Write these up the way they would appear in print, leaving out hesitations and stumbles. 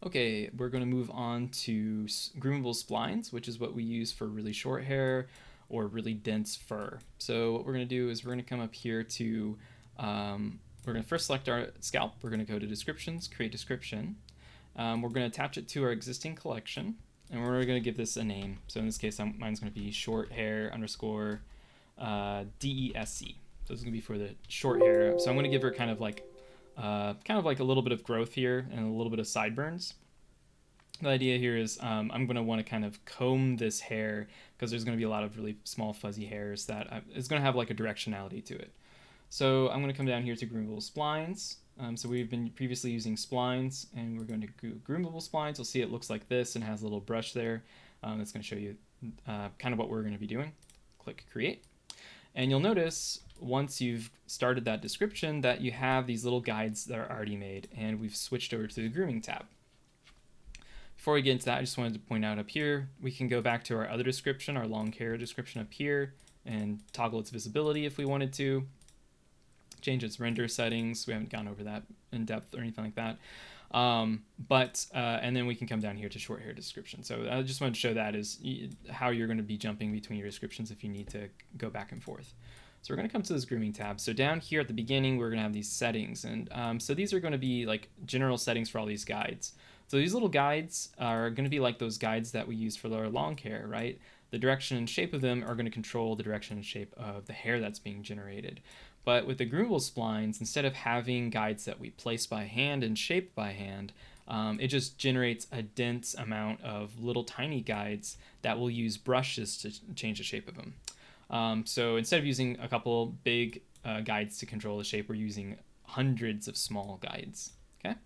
Okay, we're going to move on to groomable splines, which is what we use for really short hair or really dense fur. So what we're going to do is we're going to come up here to, we're going to first select our scalp. We're going to go to descriptions, create description. We're going to attach it to our existing collection, and we're going to give this a name. So in this case, mine's going to be short hair underscore DESC. So this is going to be for the short hair. So I'm going to give her kind of like a little bit of growth here and a little bit of sideburns. The idea here is I'm going to want to kind of comb this hair because there's going to be a lot of really small fuzzy hairs that it's going to have like a directionality to it. So I'm going to come down here to Groomable Splines. So we've been previously using splines, and we're going to do Groomable Splines. You'll see it looks like this and has a little brush there. That's going to show you kind of what we're going to be doing. Click Create. And you'll notice once you've started that description that you have these little guides that are already made, and we've switched over to the grooming tab. Before we get into that, I just wanted to point out up here, we can go back to our other description, our long hair description up here, and toggle its visibility if we wanted to. Change its render settings. We haven't gone over that in depth or anything like that. And then we can come down here to short hair description. So I just wanted to show that is how you're going to be jumping between your descriptions if you need to go back and forth. So we're going to come to this grooming tab. So down here at the beginning, we're going to have these settings. And so these are going to be like general settings for all these guides. So these little guides are going to be like those guides that we use for our long hair, right? The direction and shape of them are going to control the direction and shape of the hair that's being generated. But with the groomable splines, instead of having guides that we place by hand and shape by hand, it just generates a dense amount of little tiny guides that will use brushes to change the shape of them. So instead of using a couple big guides to control the shape, we're using hundreds of small guides. Okay,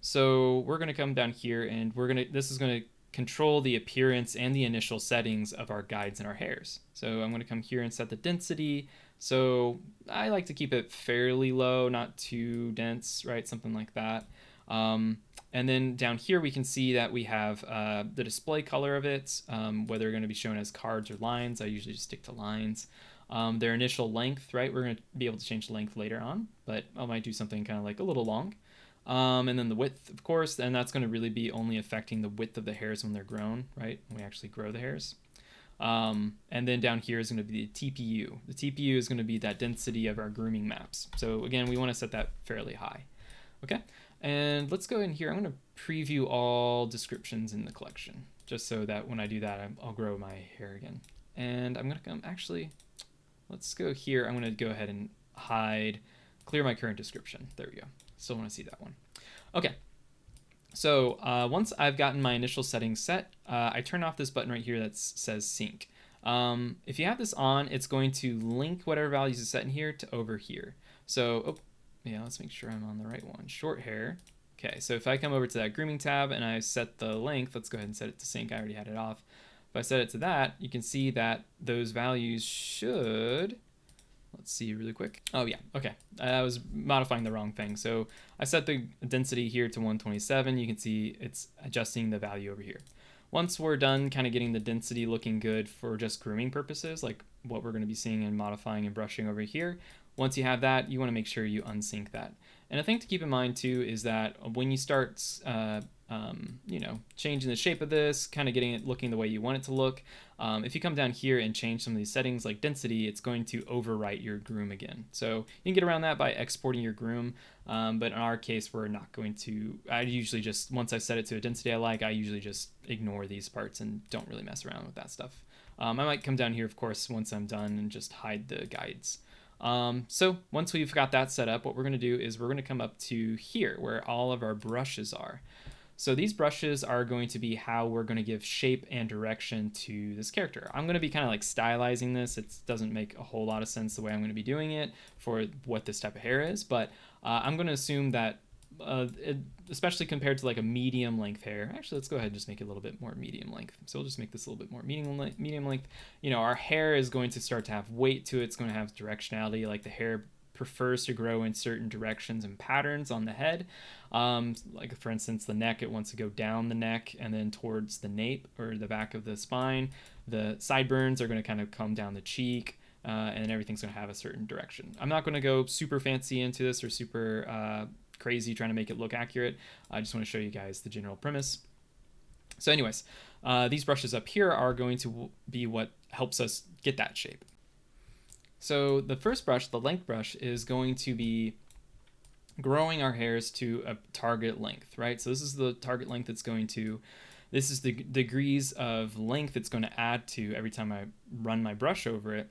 so we're going to come down here, and this is going to control the appearance and the initial settings of our guides and our hairs. So I'm going to come here and set the density. So I like to keep it fairly low, not too dense, right? Something like that. And then down here we can see that we have the display color of it, whether they're going to be shown as cards or lines. I usually just stick to lines. Their initial length, right? We're going to be able to change the length later on, but I might do something kind of like a little long. And then the width, of course, and that's going to really be only affecting the width of the hairs when they're grown, right? When we actually grow the hairs. And then down here is going to be the TPU. The TPU is going to be that density of our grooming maps. So again, we want to set that fairly high. Okay, and let's go in here. I'm going to preview all descriptions in the collection, just so that when I do that, I'll grow my hair again. And I'm going to come, actually, let's go here. I'm going to go ahead and clear my current description. There we go. Still want to see that one. Okay. So once I've gotten my initial settings set, I turn off this button right here that says sync. If you have this on, it's going to link whatever values is set in here to over here. So, yeah, let's make sure I'm on the right one. Short hair. Okay, so if I come over to that grooming tab and I set the length, let's go ahead and set it to sync. I already had it off. If I set it to that, you can see that those values should... Let's see really quick. Oh yeah, okay. I was modifying the wrong thing. So I set the density here to 127. You can see it's adjusting the value over here. Once we're done kind of getting the density looking good for just grooming purposes, like what we're going to be seeing and modifying and brushing over here, once you have that, you want to make sure you unsync that. And a thing to keep in mind too is that when you start changing the shape of this, kind of getting it looking the way you want it to look, if you come down here and change some of these settings like density, it's going to overwrite your groom again. So you can get around that by exporting your groom, but in our case, we're not going to. I usually just, once I set it to a density I like, I usually just ignore these parts and don't really mess around with that stuff. I might come down here, of course, once I'm done and just hide the guides. So once we've got that set up, what we're going to do is we're going to come up to here where all of our brushes are. So these brushes are going to be how we're going to give shape and direction to this character. I'm going to be kind of like stylizing this. It doesn't make a whole lot of sense the way I'm going to be doing it for what this type of hair is, but I'm going to assume that especially compared to like a medium length hair, actually let's go ahead and just make it a little bit more medium length. So we'll just make this a little bit more medium length. You know, our hair is going to start to have weight to it. It's going to have directionality, like the hair prefers to grow in certain directions and patterns on the head. Like for instance, the neck, it wants to go down the neck and then towards the nape or the back of the spine. The sideburns are going to kind of come down the cheek. And everything's going to have a certain direction. I'm not going to go super fancy into this or super crazy trying to make it look accurate. I just want to show you guys the general premise. So anyways, these brushes up here are going to be what helps us get that shape. So the first brush, the length brush, is going to be growing our hairs to a target length, right? So this is the target length this is the degrees of length it's going to add to every time I run my brush over it.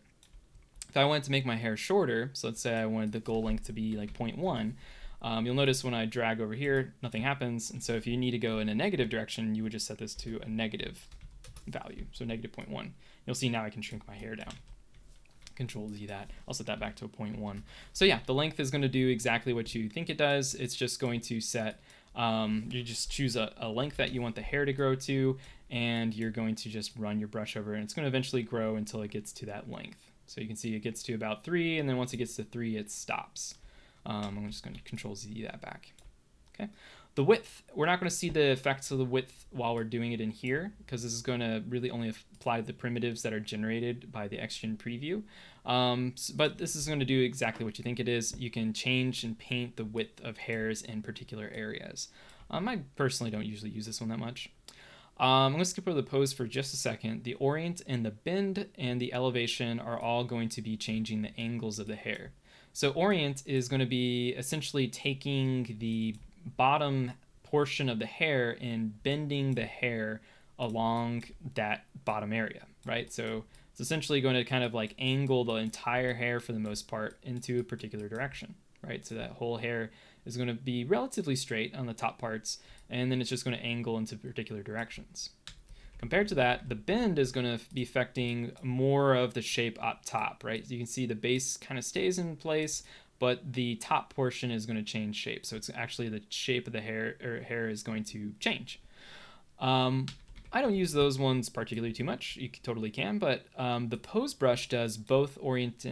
If I wanted to make my hair shorter, so let's say I wanted the goal length to be like 0.1, you'll notice when I drag over here, nothing happens. And so if you need to go in a negative direction, you would just set this to a negative value, so negative 0.1. You'll see now I can shrink my hair down. Control Z that. I'll set that back to a 0.1. So yeah, the length is going to do exactly what you think it does. It's just going to set, you just choose a length that you want the hair to grow to, and you're going to just run your brush over, and it's going to eventually grow until it gets to that length. So you can see it gets to about 3, and then once it gets to 3, it stops. I'm just going to Control Z that back. Okay. The width, we're not going to see the effects of the width while we're doing it in here, because this is going to really only apply to the primitives that are generated by the XGen preview. But this is going to do exactly what you think it is. You can change and paint the width of hairs in particular areas. I personally don't usually use this one that much. I'm going to skip over the pose for just a second. The orient and the bend and the elevation are all going to be changing the angles of the hair. So orient is going to be essentially taking the bottom portion of the hair and bending the hair along that bottom area, right? So it's essentially going to kind of like angle the entire hair for the most part into a particular direction, right? So that whole hair is going to be relatively straight on the top parts, and then it's just going to angle into particular directions. Compared to that, the bend is going to be affecting more of the shape up top, right? So you can see the base kind of stays in place, but the top portion is going to change shape. So it's actually the shape of the hair is going to change. I don't use those ones particularly too much. You totally can, but the pose brush does both orient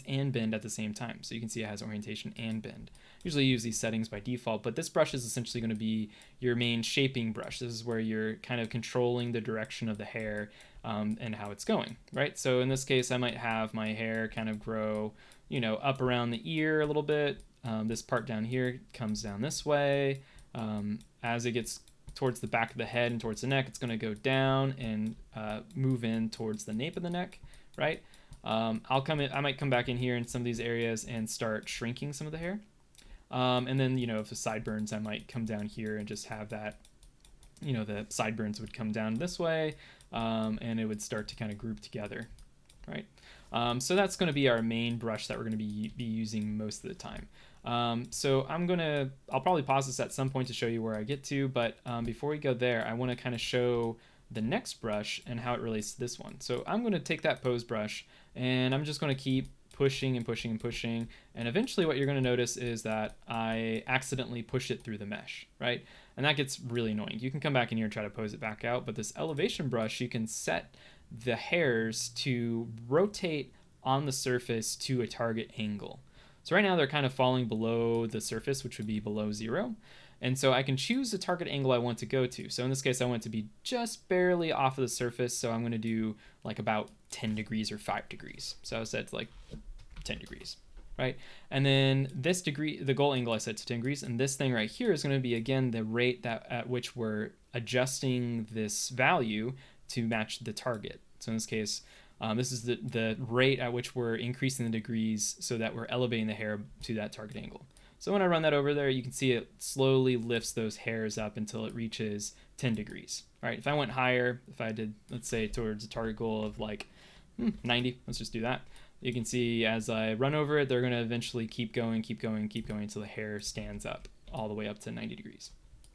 and bend at the same time. So you can see it has orientation and bend. Usually use these settings by default, but this brush is essentially going to be your main shaping brush. This is where you're kind of controlling the direction of the hair and how it's going, right? So in this case, I might have my hair kind of grow, you know, up around the ear a little bit. This part down here comes down this way. As it gets towards the back of the head and towards the neck, it's going to go down and move in towards the nape of the neck, right? I might come back in here in some of these areas and start shrinking some of the hair. And then, you know, if the sideburns, I might come down here and just have that, you know, the sideburns would come down this way, and it would start to kind of group together, right? So that's going to be our main brush that we're going to be using most of the time. So I'll probably pause this at some point to show you where I get to, but before we go there, I want to kind of show the next brush and how it relates to this one. So I'm going to take that pose brush, and I'm just going to keep pushing and pushing and pushing, and eventually what you're going to notice is that I accidentally push it through the mesh, right? And that gets really annoying. You can come back in here and try to pose it back out, but this elevation brush, you can set the hairs to rotate on the surface to a target angle. So right now they're kind of falling below the surface, which would be below 0. And so I can choose the target angle I want to go to. So in this case, I want it to be just barely off of the surface. So I'm going to do like about 10 degrees or 5 degrees. So I set to like 10 degrees, right? And then this degree, the goal angle I set to 10 degrees. And this thing right here is going to be, again, the rate at which we're adjusting this value to match the target. So in this case, this is the rate at which we're increasing the degrees so that we're elevating the hair to that target angle. So when I run that over there, you can see it slowly lifts those hairs up until it reaches 10 degrees. All right, if I went higher, if I did, let's say, towards a target goal of like 90, let's just do that. You can see as I run over it, they're going to eventually keep going until the hair stands up all the way up to 90 degrees.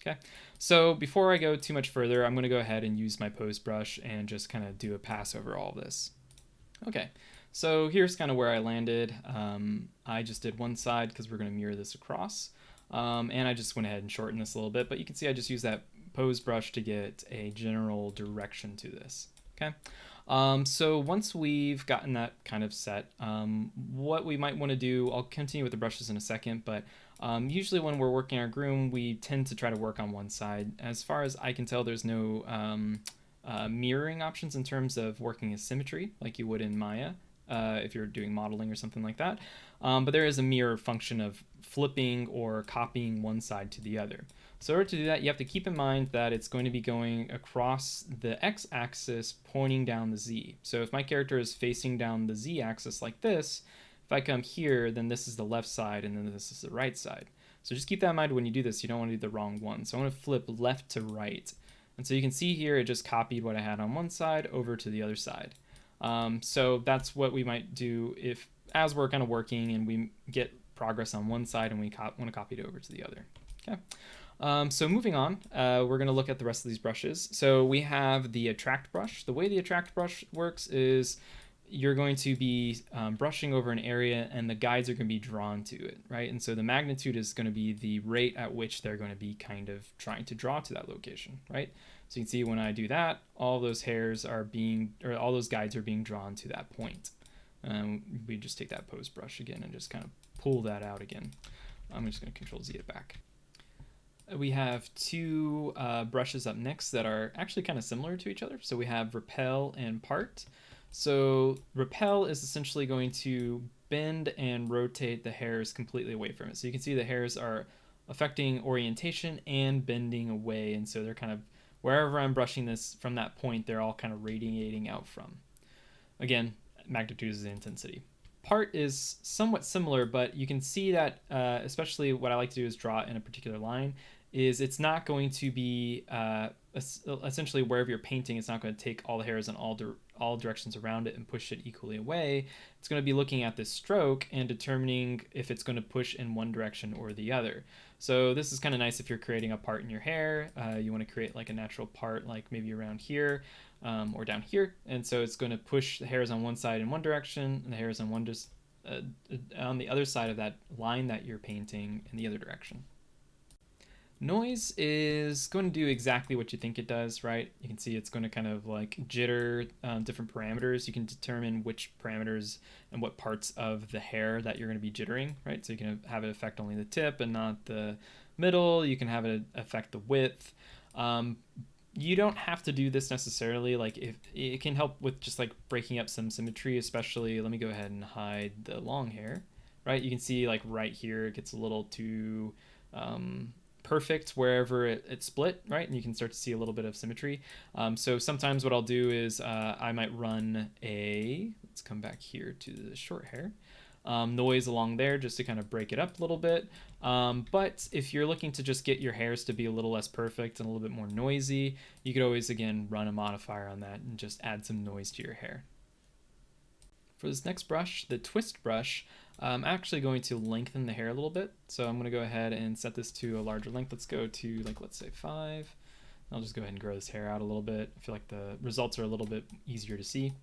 Okay, so before I go too much further, I'm going to go ahead and use my pose brush and just kind of do a pass over all of this. Okay, so here's kind of where I landed. I just did one side because we're going to mirror this across. And I just went ahead and shortened this a little bit, but you can see I just used that pose brush to get a general direction to this. Okay, so once we've gotten that kind of set, what we might want to do, I'll continue with the brushes in a second, but usually when we're working our groom, we tend to try to work on one side. As far as I can tell, there's no mirroring options in terms of working as symmetry like you would in Maya. if you're doing modeling or something like that. But there is a mirror function of flipping or copying one side to the other. So in order to do that, you have to keep in mind that it's going to be going across the x-axis pointing down the z. So if my character is facing down the z-axis like this, if I come here, then this is the left side and then this is the right side. So just keep that in mind when you do this. You don't want to do the wrong one. So I want to flip left to right. And so you can see here it just copied what I had on one side over to the other side. So that's what we might do if, as we're kind of working and we get progress on one side and we want to copy it over to the other. Okay. So moving on, we're going to look at the rest of these brushes. So we have the attract brush. The way the attract brush works is you're going to be brushing over an area and the guides are going to be drawn to it, right? And so the magnitude is going to be the rate at which they're going to be kind of trying to draw to that location, right? So you can see when I do that, all those hairs are being, or all those guides are being drawn to that point. We just take that pose brush again and just kind of pull that out again. I'm just going to Control Z it back. We have two brushes up next that are actually kind of similar to each other. So we have Repel and Part. So Repel is essentially going to bend and rotate the hairs completely away from it. So you can see the hairs are affecting orientation and bending away. And so they're kind of, wherever I'm brushing this from that point, they're all kind of radiating out from. Again, magnitude is the intensity. Part is somewhat similar, but you can see that, especially what I like to do is draw in a particular line, is it's not going to be essentially wherever you're painting, it's not going to take all the hairs in all directions around it and push it equally away. It's going to be looking at this stroke and determining if it's going to push in one direction or the other. So this is kind of nice if you're creating a part in your hair. You want to create like a natural part, like maybe around here or down here. And so it's going to push the hairs on one side in one direction and the hairs on on the other side of that line that you're painting in the other direction. Noise is going to do exactly what you think it does, right? You can see it's going to kind of like jitter different parameters. You can determine which parameters and what parts of the hair that you're going to be jittering, right? So you can have it affect only the tip and not the middle. You can have it affect the width. You don't have to do this necessarily. Like, if it can help with just like breaking up some symmetry, especially, let me go ahead and hide the long hair, right? You can see like right here it gets a little too perfect wherever it split, right? And you can start to see a little bit of symmetry. So sometimes what I'll do is I might run let's come back here to the short hair, noise along there just to kind of break it up a little bit. But if you're looking to just get your hairs to be a little less perfect and a little bit more noisy, you could always, again, run a modifier on that and just add some noise to your hair. For this next brush, the twist brush, I'm actually going to lengthen the hair a little bit. So I'm going to go ahead and set this to a larger length. Let's go to, like, let's say 5. I'll just go ahead and grow this hair out a little bit. I feel like the results are a little bit easier to see.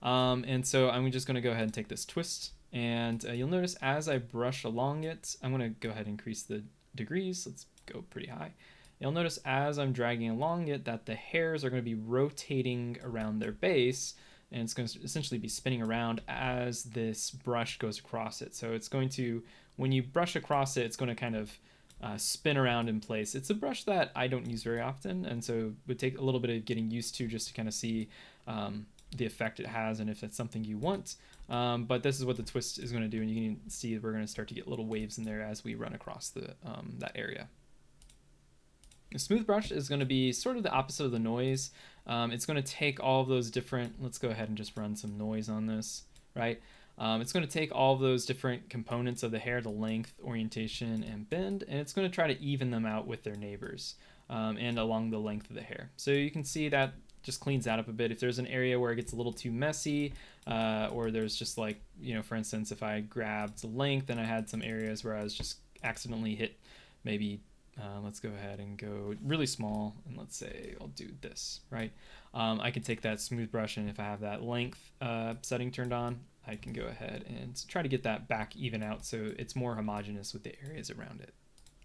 And so I'm just going to go ahead and take this twist. And you'll notice as I brush along it, I'm going to go ahead and increase the degrees. Let's go pretty high. You'll notice as I'm dragging along it that the hairs are going to be rotating around their base. And it's going to essentially be spinning around as this brush goes across it. So it's going to, when you brush across it, it's going to kind of spin around in place. It's a brush that I don't use very often, and so it would take a little bit of getting used to just to kind of see the effect it has and if it's something you want. But this is what the twist is going to do, and you can see we're going to start to get little waves in there as we run across that area. The smooth brush is going to be sort of the opposite of the noise. It's going to take all of those different, let's go ahead and just run some noise on this, right? It's going to take all of those different components of the hair, the length, orientation, and bend, and it's going to try to even them out with their neighbors and along the length of the hair. So you can see that just cleans that up a bit. If there's an area where it gets a little too messy, or there's just like, for instance, if I grabbed the length and I had some areas where I was just accidentally hit maybe let's go ahead and go really small, and let's say I'll do this, right? I can take that smooth brush, and if I have that length setting turned on, I can go ahead and try to get that back even out so it's more homogeneous with the areas around it.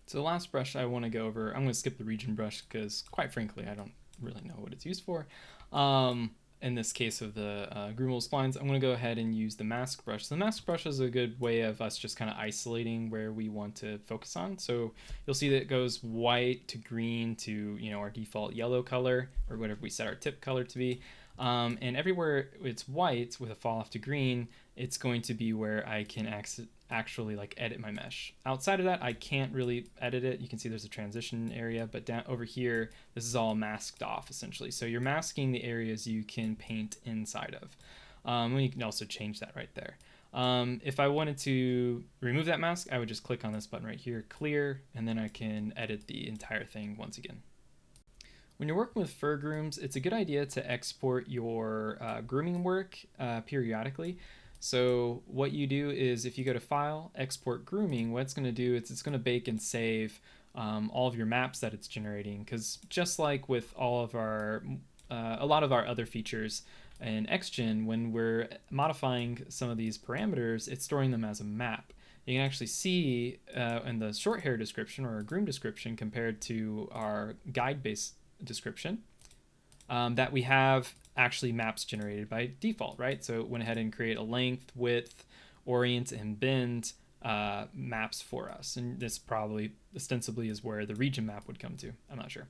So the last brush I want to go over, I'm going to skip the region brush because quite frankly I don't really know what it's used for. In this case of the Groomable Splines, I'm going to go ahead and use the mask brush. So the mask brush is a good way of us just kind of isolating where we want to focus on. So you'll see that it goes white to green to our default yellow color, or whatever we set our tip color to be. And everywhere it's white with a fall off to green, it's going to be where I can actually like edit my mesh. Outside of that, I can't really edit it. You can see there's a transition area, but down over here, this is all masked off essentially. So you're masking the areas you can paint inside of. And you can also change that right there. If I wanted to remove that mask, I would just click on this button right here, clear, and then I can edit the entire thing once again. When you're working with fur grooms, it's a good idea to export your grooming work periodically. So what you do is if you go to File, Export Grooming, what it's going to do is it's going to bake and save all of your maps that it's generating. Because just like with all of our, a lot of our other features in XGen, when we're modifying some of these parameters, it's storing them as a map. You can actually see in the short hair description or a groom description compared to our guide-based description that we have actually maps generated by default, right? So it went ahead and create a length, width, orient, and bend maps for us. And this probably ostensibly is where the region map would come to. I'm not sure.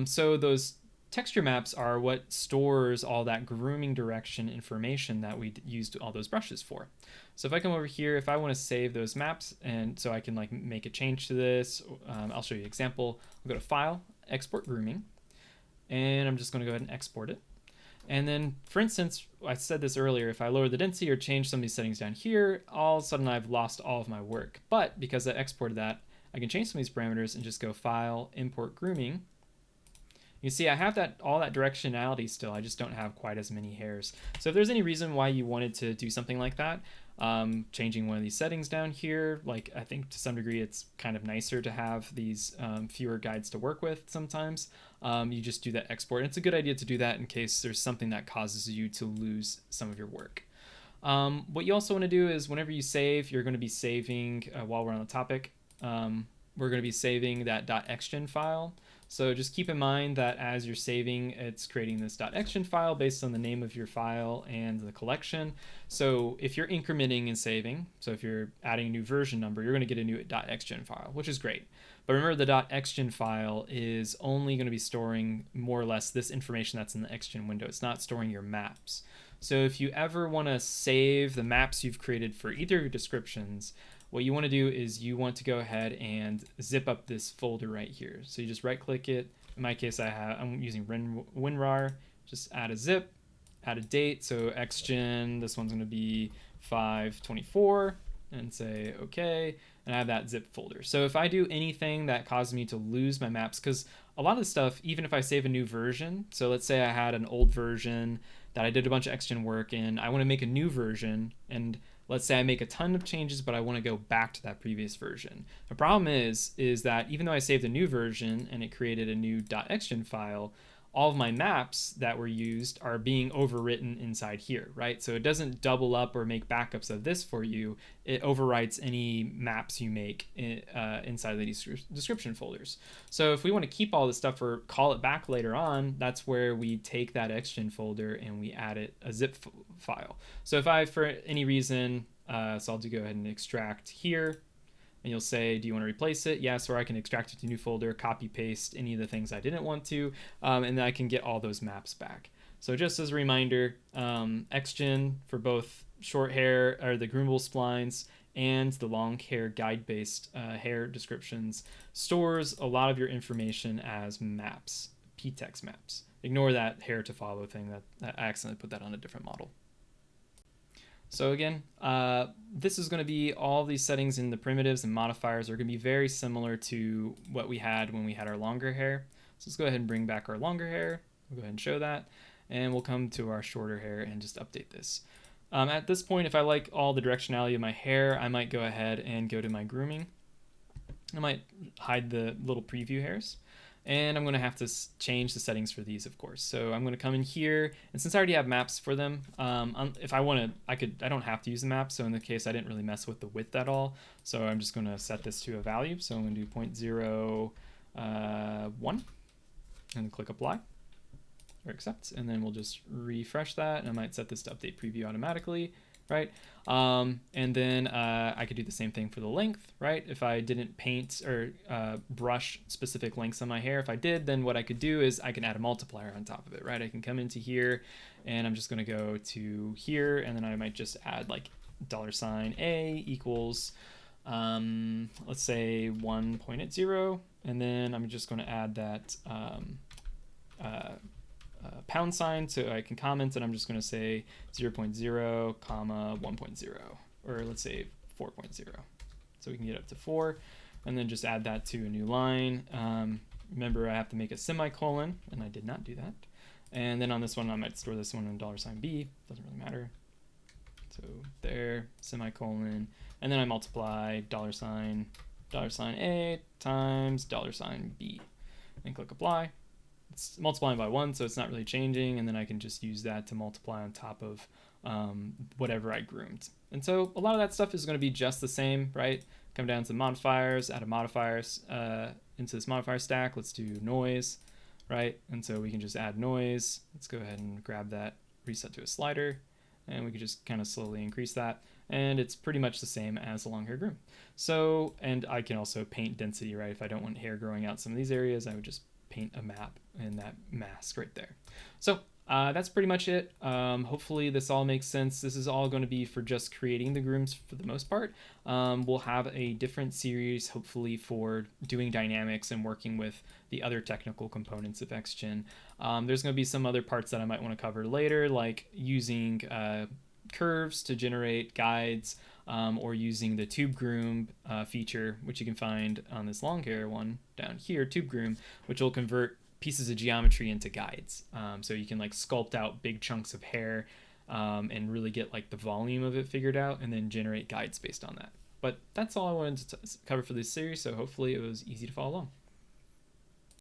So those texture maps are what stores all that grooming direction information that we used all those brushes for. So if I come over here, if I want to save those maps, and so I can like make a change to this, I'll show you an example. I'll go to File, Export Grooming, and I'm just going to go ahead and export it. And then, for instance, I said this earlier, if I lower the density or change some of these settings down here, all of a sudden I've lost all of my work. But because I exported that, I can change some of these parameters and just go File, Import Grooming. You see I have all that directionality still, I just don't have quite as many hairs. So if there's any reason why you wanted to do something like that, changing one of these settings down here, like I think to some degree it's kind of nicer to have these fewer guides to work with sometimes. You just do that export. And it's a good idea to do that in case there's something that causes you to lose some of your work. What you also want to do is whenever you save, you're going to be saving, while we're on the topic, we're going to be saving that .xgen file. So just keep in mind that as you're saving, it's creating this .xgen file based on the name of your file and the collection. So if you're incrementing and saving, so if you're adding a new version number, you're going to get a new .xgen file, which is great. But remember the .xgen file is only going to be storing more or less this information that's in the XGen window. It's not storing your maps. So if you ever want to save the maps you've created for either of your descriptions, what you want to do is you want to go ahead and zip up this folder right here. So you just right click it. In my case, I'm using WinRAR. Just add a zip, add a date. So XGen, this one's going to be 5/24, and say okay, and I have that zip folder. So if I do anything that causes me to lose my maps, because a lot of the stuff, even if I save a new version, so let's say I had an old version that I did a bunch of XGen work in, I want to make a new version, and let's say I make a ton of changes, but I want to go back to that previous version. The problem is that even though I saved a new version and it created a new .xgen file, all of my maps that were used are being overwritten inside here, right? So it doesn't double up or make backups of this for you. It overwrites any maps you make inside of these description folders. So if we want to keep all this stuff or call it back later on, that's where we take that XGen folder and we add it a zip file. So if I, for any reason, so I'll go ahead and extract here, and you'll say, do you want to replace it? Yes, or I can extract it to a new folder, copy paste any of the things I didn't want to, and then I can get all those maps back. So just as a reminder, XGen for both short hair or the Groomable Splines and the long hair guide-based hair descriptions stores a lot of your information as maps, ptext maps. Ignore that hair to follow thing that I accidentally put that on a different model. So again, this is going to be all these settings in the primitives and modifiers are going to be very similar to what we had when we had our longer hair. So let's go ahead and bring back our longer hair. We'll go ahead and show that. And we'll come to our shorter hair and just update this. At this point, if I like all the directionality of my hair, I might go ahead and go to my grooming. I might hide the little preview hairs. And I'm going to have to change the settings for these, of course. So I'm going to come in here, and since I already have maps for them, if I want to, I don't have to use the map. So in the case, I didn't really mess with the width at all. So I'm just going to set this to a value. So I'm going to do 0.01, and click apply or accept, and then we'll just refresh that. And I might set this to update preview automatically, right? And then I could do the same thing for the length, right? If I didn't paint or brush specific lengths on my hair, if I did, then what I could do is I can add a multiplier on top of it, right? I can come into here and I'm just going to go to here, and then I might just add like $A equals, let's say 1.80, and then I'm just going to add that pound sign so I can comment, and I'm just going to say 0.0 comma 1.0, or let's say 4.0, so we can get up to 4, and then just add that to a new line. Remember, I have to make a semicolon, and I did not do that. And then on this one I might store this one in $B, doesn't really matter. So there, semicolon, and then I multiply $A times $B, and click apply. It's multiplying by 1, so it's not really changing, and then I can just use that to multiply on top of whatever I groomed. And so a lot of that stuff is going to be just the same, right? Come down to the modifiers, add a modifiers into this modifier stack. Let's do noise, right? And so we can just add noise. Let's go ahead and grab that, reset to a slider, and we can just kind of slowly increase that. And it's pretty much the same as a long hair groom. So, and I can also paint density, right? If I don't want hair growing out some of these areas, I would just paint a map in that mask right there. So that's pretty much it. Hopefully this all makes sense. This is all going to be for just creating the grooms for the most part. We'll have a different series hopefully for doing dynamics and working with the other technical components of XGen. There's going to be some other parts that I might want to cover later, like using curves to generate guides, or using the tube groom feature, which you can find on this long hair one down here, tube groom, which will convert pieces of geometry into guides. So you can like sculpt out big chunks of hair and really get like the volume of it figured out, and then generate guides based on that. But that's all I wanted to cover for this series, so hopefully it was easy to follow along.